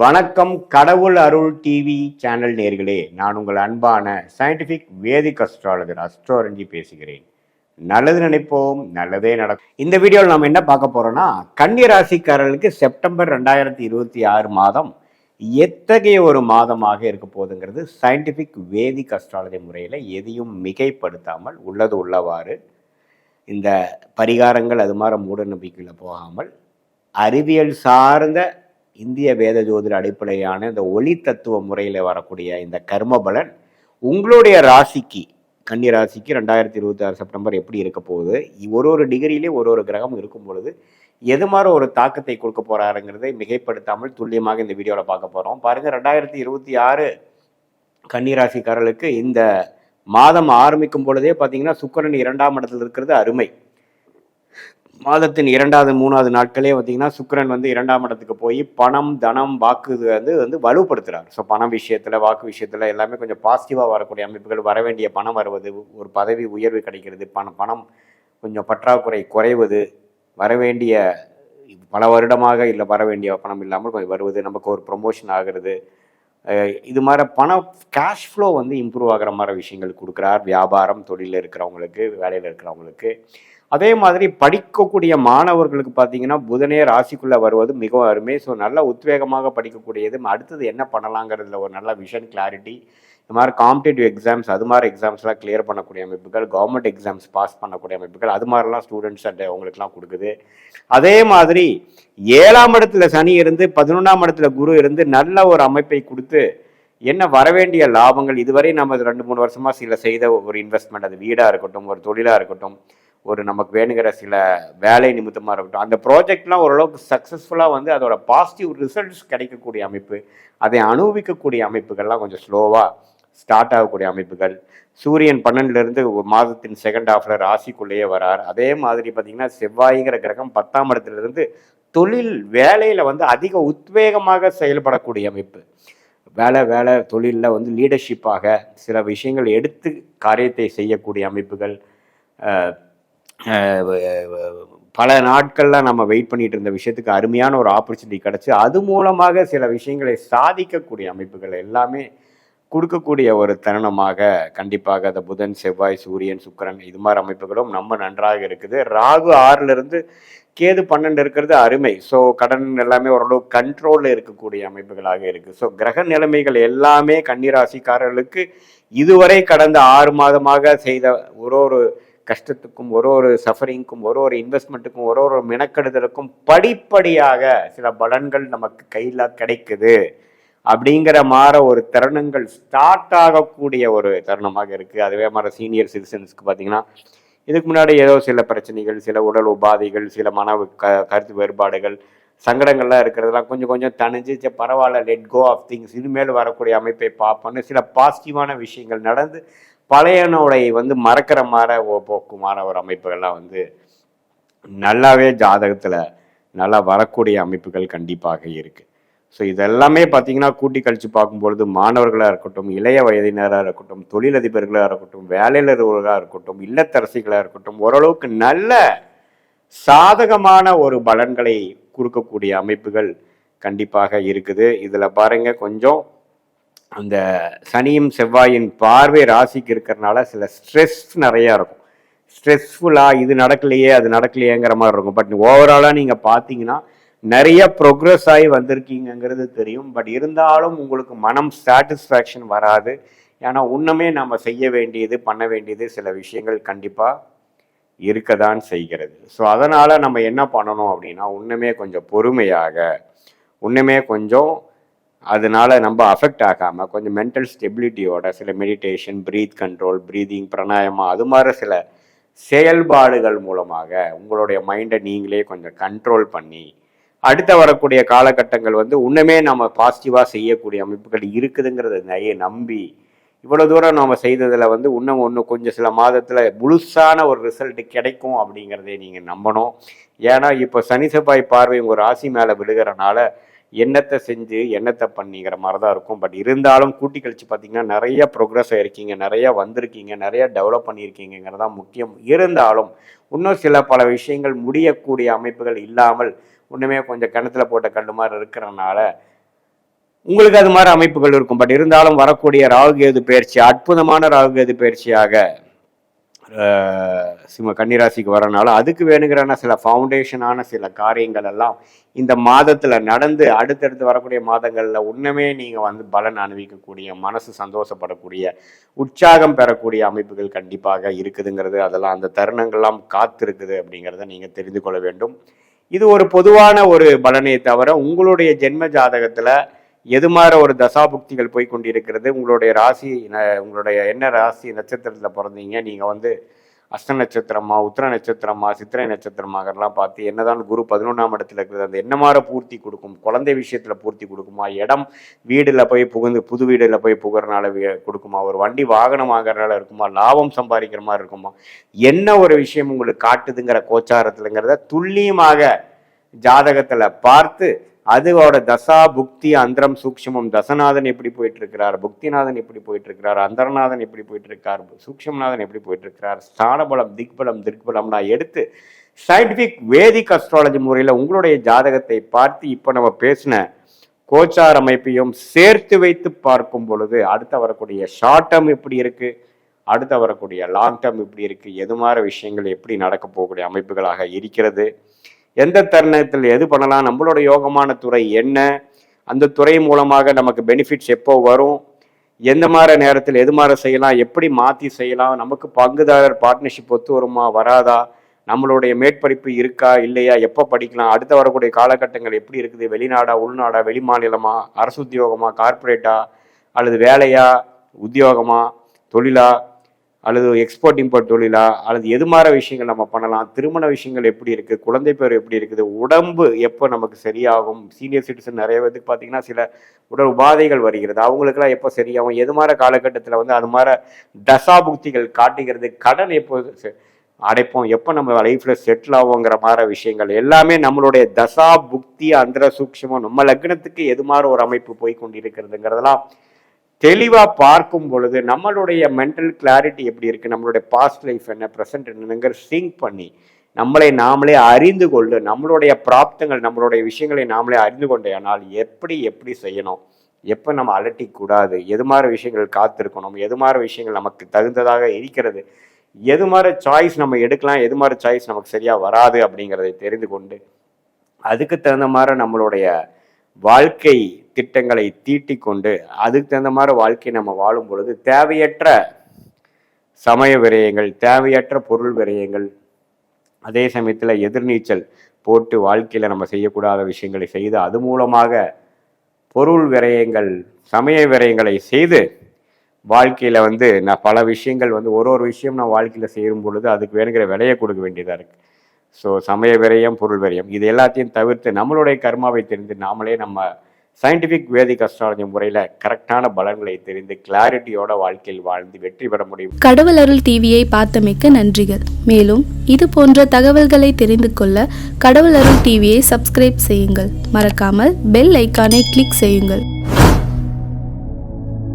வணக்கம். கடவுள் அருள் TV channel நேர்களே, நான் உங்கள் அன்பான சயின்டிஃபிக் வேதிக் அஸ்ட்ராலஜர் அஸ்ட்ரோரஞ்சி பேசுகிறேன். நல்லது நினைப்போம், நல்லதே நடக்கும். இந்த வீடியோவில் நாம் என்ன பார்க்க போறோம்னா, கன்னி ராசிக்காரர்களுக்கு செப்டம்பர் 2026 மாதம் எத்தகைய ஒரு மாதமாக இருக்க போகுதுங்கிறது சயின்டிஃபிக் வேதிக் அஸ்ட்ராலஜி முறையில் எதையும் மிகைப்படுத்தாமல் உள்ளது உள்ளவாறு, இந்த பரிகாரங்கள் அது மாதிரி மூட நம்பிக்கையில் போகாமல் அறிவியல் சார்ந்த இந்திய வேத ஜோதிட அடிப்படையான இந்த ஒளி தத்துவ முறையில் வரக்கூடிய இந்த கர்ம பலன் உங்களுடைய ராசிக்கு, கன்னி ராசிக்கு 2026 செப்டம்பர் எப்படி இருக்க போகுது, ஒரு டிகிரியிலே ஒரு கிரகம் இருக்கும் பொழுது எது மாதிரி ஒரு தாக்கத்தை கொடுக்க போறாருங்கிறதை மிகைப்படுத்தாமல் துல்லியமாக இந்த வீடியோவில் பார்க்க போகிறோம். பாருங்கள், 2026 கன்னி ராசிக்காரர்களுக்கு இந்த மாதம் ஆரம்பிக்கும் பொழுதே பார்த்தீங்கன்னா சுக்கிரன் 2ஆம் இடத்துல இருக்கிறது அருமை. மாதத்தின் 2வது 3வது நாட்களே பார்த்தீங்கன்னா சுக்கிரன் 2ஆம் இடத்துக்கு போய் பணம், தனம், வாக்கு வந்து வலுப்படுத்துகிறார். ஸோ பணம் விஷயத்தில், வாக்கு விஷயத்தில் எல்லாமே கொஞ்சம் பாசிட்டிவாக வரக்கூடிய அமைப்புகள், வர வேண்டிய பணம் வருவது, ஒரு பதவி உயர்வு கிடைக்கிறது, பணம் கொஞ்சம் பற்றாக்குறை குறைவது, வர வேண்டிய பல வருடமாக இல்லை வர வேண்டிய பணம் இல்லாமல் கொஞ்சம் வருவது, நமக்கு ஒரு ப்ரொமோஷன் ஆகிறது, இது மாதிரி பணம் கேஷ் ஃப்ளோ இம்ப்ரூவ் ஆகிற மாதிரி விஷயங்கள் கொடுக்குறார். வியாபாரம், தொழிலில் இருக்கிறவங்களுக்கு, வேலையில் இருக்கிறவங்களுக்கு. அதே மாதிரி படிக்கக்கூடிய மாணவர்களுக்கு பார்த்தீங்கன்னா புதனே ராசிக்குள்ளே வருவது மிகவும் அருமை. ஸோ நல்ல உத்வேகமாக படிக்கக்கூடியது. அடுத்தது என்ன பண்ணலாங்கிறதுல ஒரு நல்ல விஷன் கிளாரிட்டி. இது மாதிரி காம்படிட்டிவ் எக்ஸாம்ஸ், அது மாதிரி எக்ஸாம்ஸ்லாம் கிளியர் பண்ணக்கூடிய அமைப்புகள், கவர்மெண்ட் எக்ஸாம்ஸ் பாஸ் பண்ணக்கூடிய அமைப்புகள், அது மாதிரிலாம் ஸ்டூடெண்ட்ஸ் அண்ட் அவங்களுக்குலாம் கொடுக்குது. அதே மாதிரி 7ஆம் இடத்துல சனி இருந்து 11ஆம் இடத்துல குரு இருந்து நல்ல ஒரு அமைப்பை கொடுத்து என்ன வரவேண்டிய லாபங்கள், இதுவரை நம்ம 2-3 வருஷமாக சில செய்த ஒரு இன்வெஸ்ட்மெண்ட், அது வீடாக இருக்கட்டும், ஒரு தொழிலாக இருக்கட்டும், ஒரு நமக்கு வேணுங்கிற சில வேலை நிமித்தமாக இருக்கட்டும், அந்த ப்ராஜெக்ட்லாம் ஓரளவுக்கு சக்ஸஸ்ஃபுல்லாக அதோட பாசிட்டிவ் ரிசல்ட்ஸ் கிடைக்கக்கூடிய அமைப்பு, அதை அனுபவிக்கக்கூடிய அமைப்புகள்லாம் கொஞ்சம் ஸ்லோவாக ஸ்டார்ட் ஆகக்கூடிய அமைப்புகள். சூரியன் 12லேருந்து ஒரு மாதத்தின் செகண்ட் ஹாஃப்ல ராசிக்குள்ளேயே வரார். அதே மாதிரி பார்த்திங்கன்னா செவ்வாய்ங்கிற கிரகம் 10ஆம் இடத்துலேருந்து தொழில் வேலையில் அதிக உத்வேகமாக செயல்படக்கூடிய அமைப்பு. வேலை தொழிலில் லீடர்ஷிப்பாக சில விஷயங்கள் எடுத்து காரியத்தை செய்யக்கூடிய அமைப்புகள். பல நாட்கள்லாம் நம்ம வெயிட் பண்ணிட்டு இருந்த விஷயத்துக்கு அருமையான ஒரு ஆப்பர்ச்சுனிட்டி கிடச்சி அது மூலமாக சில விஷயங்களை சாதிக்கக்கூடிய அமைப்புகள் எல்லாமே கொடுக்கக்கூடிய ஒரு தருணமாக கண்டிப்பாக அந்த புதன், செவ்வாய், சூரியன், சுக்கிரன் இது மாதிரி அமைப்புகளும் நம்ம நன்றாக இருக்குது. ராகு 6லேருந்து கேது 12 இருக்கிறது அருமை. ஸோ கடன் எல்லாமே ஓரளவு கண்ட்ரோலில் இருக்கக்கூடிய அமைப்புகளாக இருக்குது. ஸோ கிரக நிலைமைகள் எல்லாமே கன்னிராசிக்காரர்களுக்கு இதுவரை கடந்த 6 மாதமாக செய்த ஒரு கஷ்டத்துக்கும், ஒரு சஃபரிங்க்கும், ஒரு இன்வெஸ்ட்மெண்ட்டுக்கும், ஒரு மெனக்கெடுதலுக்கும் படிப்படியாக சில பலன்கள் நமக்கு கையில் கிடைக்குது அப்படிங்கிற மாதிரி ஒரு தருணங்கள் ஸ்டார்ட் ஆகக்கூடிய ஒரு தருணமாக இருக்குது. அதுவே மாதிரி சீனியர் சிட்டிசன்ஸ்க்கு பார்த்தீங்கன்னா இதுக்கு முன்னாடி ஏதோ சில பிரச்சனைகள், சில உடல் உபாதைகள், சில கருத்து வேறுபாடுகள், சங்கடங்கள்லாம் இருக்கிறதெல்லாம் கொஞ்சம் கொஞ்சம் தணிஞ்சு பரவாயில்ல, லெட் கோ ஆஃப் திங்ஸ், இனிமேல் வரக்கூடிய அமைப்பை பார்ப்போன்னு சில பாசிட்டிவான விஷயங்கள் நடந்து பழையனோடைய மறக்கிற மாதிரி போக்குமான ஒரு அமைப்புகள்லாம் நல்லாவே ஜாதகத்தில் நல்லா வரக்கூடிய அமைப்புகள் கண்டிப்பாக இருக்குது. ஸோ இதெல்லாமே பார்த்தீங்கன்னா கூட்டி கழித்து பார்க்கும்பொழுது மாணவர்களாக இருக்கட்டும், இளைய வயதினராக இருக்கட்டும், தொழிலதிபர்களாக இருக்கட்டும், வேலையில் இருவர்களாக இருக்கட்டும், இல்லத்தரசிகளாக இருக்கட்டும், ஓரளவுக்கு நல்ல சாதகமான ஒரு பலன்களை கொடுக்கக்கூடிய அமைப்புகள் கண்டிப்பாக இருக்குது. இதில் பாருங்க, கொஞ்சம் அந்த சனியும் செவ்வாயின் பார்வை ராசிக்கு இருக்கிறனால சில ஸ்ட்ரெஸ் நிறையா இருக்கும். ஸ்ட்ரெஸ்ஃபுல்லாக இது நடக்கலையே அது நடக்கலையேங்கிற மாதிரி இருக்கும். பட் ஓவராலாக நீங்கள் பார்த்தீங்கன்னா நிறைய ப்ரோக்ரஸ் ஆகி வந்திருக்கீங்கிறது தெரியும். பட் இருந்தாலும் உங்களுக்கு மனம் சாட்டிஸ்ஃபேக்ஷன் வராது. ஏன்னா இன்னுமே நம்ம செய்ய வேண்டியது, பண்ண வேண்டியது சில விஷயங்கள் கண்டிப்பாக இருக்க தான் செய்கிறது. ஸோ அதனால் நம்ம என்ன பண்ணணும் அப்படின்னா, இன்னுமே கொஞ்சம் பொறுமையாக, இன்னுமே கொஞ்சம் அதனால நம்ம அஃபெக்ட் ஆகாமல் கொஞ்சம் மென்டல் ஸ்டெபிலிட்டியோட சில meditation, breath control, breathing, pranayama, அது மாதிரி சில செயல்பாடுகள் மூலமாக உங்களுடைய மைண்டை நீங்களே கொஞ்சம் கண்ட்ரோல் பண்ணி அடுத்த வரக்கூடிய காலகட்டங்கள் இன்னுமே நம்ம பாசிட்டிவாக செய்யக்கூடிய அமைப்புகள் இருக்குதுங்கிறத நம்பி இவ்வளோ தூரம் நம்ம செய்ததில் இன்னும் கொஞ்சம் சில மாதத்தில் முழுசான ஒரு ரிசல்ட் கிடைக்கும் அப்படிங்கிறதே நீங்கள் நம்பணும். ஏன்னா இப்போ சனி செவ்வாய் பார்வை உங்கள் ராசி மேலே விழுகிறனால எண்ணத்தை செஞ்சு எண்ணத்தை பண்ணிங்கிற மாதிரி தான் இருக்கும். பட் இருந்தாலும் கூட்டி கழிச்சு பார்த்தீங்கன்னா நிறைய ப்ரோக்ரஸ் ஆகிருக்கீங்க, நிறையா வந்திருக்கீங்க, நிறையா டெவலப் பண்ணியிருக்கீங்கிறது தான் முக்கியம். இருந்தாலும் இன்னும் சில பல விஷயங்கள் முடியக்கூடிய அமைப்புகள் இல்லாமல் இன்னுமே கொஞ்சம் கிணத்துல போட்ட கண்டு மாதிரி இருக்கிறனால உங்களுக்கு அது மாதிரி அமைப்புகள் இருக்கும். பட் இருந்தாலும் வரக்கூடிய ராகுகேது பயிற்சி அற்புதமான ராகுகேது பயிற்சியாக கன்னிராசிக்கு வரனால அதுக்கு வேணுங்கிறான சில ஃபவுண்டேஷனான சில காரியங்கள் எல்லாம் இந்த மாதத்துல நடந்து அடுத்தடுத்து வரக்கூடிய மாதங்கள்ல உண்மையே நீங்க வந்து பலன் அனுபவிக்கக்கூடிய, மனசு சந்தோஷப்படக்கூடிய, உற்சாகம் பெறக்கூடிய அமைப்புகள் கண்டிப்பாக இருக்குதுங்கிறது, அதெல்லாம் அந்த தருணங்கள்லாம் காத்திருக்குது அப்படிங்கிறத நீங்க தெரிந்து கொள்ள வேண்டும். இது ஒரு பொதுவான ஒரு பலனை தவிர உங்களுடைய ஜென்ம ஜாதகத்துல எது மாதிரி ஒரு தசாபுக்திகள் போய் கொண்டிருக்கிறது, உங்களுடைய ராசி, உங்களுடைய என்ன ராசி நட்சத்திரத்தில் பிறந்தீங்க, நீங்கள் வந்து அஸ்த நட்சத்திரமா, உத்திர நட்சத்திரமா, சித்திரை நட்சத்திரமாகலாம் பார்த்து என்னதான் குரு 11ஆம் இடத்துல இருக்கிறது, அந்த என்ன மாதிரி பூர்த்தி கொடுக்கும், குழந்தை விஷயத்தில் பூர்த்தி கொடுக்குமா, இடம் வீடில் போய் புகுந்து புது வீடில் போய் புகிறனால கொடுக்குமா, ஒரு வண்டி வாகனம் வாங்குறதுனால இருக்குமா, லாபம் சம்பாதிக்கிற மாதிரி இருக்குமா, என்ன ஒரு விஷயம் உங்களுக்கு காட்டுதுங்கிற கோச்சாரத்துலங்கிறத துல்லியமாக ஜாதகத்தில் பார்த்து அதோட தசா புக்தி அந்தரம் சூக்ஷமம், தசநாதன் எப்படி போயிட்டு இருக்கிறார், புக்திநாதன் எப்படி போயிட்டு இருக்கிறார், அந்தரநாதன் எப்படி போயிட்டு இருக்கார், சூக்ஷமநாதன் எப்படி போயிட்டு இருக்கிறார், ஸ்தானபலம் திக்பலம் நான் எடுத்து சயின்டிபிக் வேதிக் அஸ்ட்ராலஜி முறையில் உங்களுடைய ஜாதகத்தை பார்த்து இப்போ நம்ம பேசின கோச்சார் அமைப்பையும் சேர்த்து வைத்து பார்க்கும் பொழுது அடுத்த வரக்கூடிய ஷார்ட் டேர்ம் எப்படி இருக்கு, அடுத்த வரக்கூடிய லாங் டேர்ம் எப்படி இருக்கு, எது மாதிரி விஷயங்கள் எப்படி நடக்க போகக்கூடிய அமைப்புகளாக இருக்கிறது, எந்த தருணத்தில் எது பண்ணலாம், நம்மளோட யோகமான துறை என்ன, அந்த துறை மூலமாக நமக்கு பெனிஃபிட்ஸ் எப்போ வரும், எந்த மாதிரி நேரத்தில் எது மாதிரி செய்யலாம், எப்படி மாற்றி செய்யலாம், நமக்கு பங்குதாரர் பார்ட்னர்ஷிப் ஒத்து வருமா வராதா, நம்மளுடைய மேற்படிப்பு இருக்கா இல்லையா, எப்போ படிக்கலாம், அடுத்த வரக்கூடிய காலகட்டங்கள் எப்படி இருக்குது, வெளிநாடா உள்நாடா வெளி மாநிலமா, அரசு உத்தியோகமா கார்பரேட்டா அல்லது வேலையா உத்தியோகமா தொழிலா அல்லது எக்ஸ்போர்ட் இம்போர்ட் தொழிலா அல்லது எது மாதிரி விஷயங்கள் நம்ம பண்ணலாம், திருமண விஷயங்கள் எப்படி இருக்குது, குழந்தை பேர் எப்படி இருக்குது, உடம்பு எப்போ நமக்கு சரியாகும், சீனியர் சிட்டிசன் நிறைய பேருக்கு பார்த்தீங்கன்னா சில உடல் உபாதைகள் வருகிறது, அவங்களுக்கெல்லாம் எப்போ சரியாகும், எது மாதிரி காலகட்டத்தில் வந்து அது மாதிரி தசாபுக்திகள் காட்டுகிறது, கடன் எப்போ அடைப்போம், எப்போ நம்ம லைஃப்பில் செட்டில் ஆகுங்கிற மாதிரி விஷயங்கள் எல்லாமே நம்மளுடைய தசா புக்தி அந்தர சூக்ஷமம் நம்ம லக்னத்துக்கு எது மாதிரி ஒரு அமைப்பு போய் கொண்டு இருக்கிறதுங்கிறதெல்லாம் தெளிவாக பார்க்கும் பொழுது நம்மளுடைய மென்டல் கிளாரிட்டி எப்படி இருக்குது, நம்மளுடைய பாஸ்ட் லைஃப் என்ன, ப்ரெசன்ட் என்னங்கிற சிங்க் பண்ணி நம்மளை நாமளே அறிந்து கொண்டு நம்மளுடைய பிராப்தங்கள் நம்மளுடைய விஷயங்களை நாமளே அறிந்து கொண்டேனால் எப்படி செய்யணும், எப்போ நம்ம அலட்டிக்கூடாது, எது மாதிரி விஷயங்கள் காத்திருக்கணும், எது மாதிரி விஷயங்கள் நமக்கு தகுந்ததாக இருக்கிறது, எது மாதிரி சாய்ஸ் நம்ம எடுக்கலாம், எது மாதிரி சாய்ஸ் நமக்கு சரியாக வராது அப்படிங்கிறதை தெரிந்து கொண்டு அதுக்கு தகுந்த மாதிரி நம்மளுடைய வாழ்க்கை திட்டங்களை தீட்டிக் கொண்டு அதுக்கு தகுந்த மாதிரி வாழ்க்கை நம்ம வாழும் பொழுது தேவையற்ற சமய விரயங்கள், தேவையற்ற பொருள் விரயங்கள், அதே சமயத்தில் எதிர்நீச்சல் போட்டு வாழ்க்கையில் நம்ம செய்யக்கூடாத விஷயங்களை செய்து அது மூலமாக பொருள் விரயங்கள், சமய விரயங்களை செய்து வாழ்க்கையில் வந்து நான் பல விஷயங்கள் வந்து ஒரு விஷயம் நான் வாழ்க்கையில் செய்யும் பொழுது அதுக்கு வேணுங்கிற விலையை கொடுக்க வேண்டியதாக இருக்குது. ஸோ சமய விரயம், பொருள் விரயம் இது எல்லாத்தையும் தவிர்த்து நம்மளுடைய கர்மாவை தெரிந்து நாமளே நம்ம சயின்டிஃபிக் வேதிக் அஸ்ட்ராலஜி முறையில் கரெக்டான பலன்களை தெரிந்து கிளாரிட்டியோட வாழ்க்கையில் வாழ்ந்து வெற்றி பெற முடியும். கடவுள் அருள் டிவியை பார்த்தமைக்கு நன்றிகள். மேலும் இது போன்ற தகவல்களை தெரிந்து கொள்ள கடவுள் அருள் டிவியை சப்ஸ்கிரைப் செய்யுங்கள். மறக்காமல் பெல் ஐக்கானை கிளிக் செய்யுங்கள்.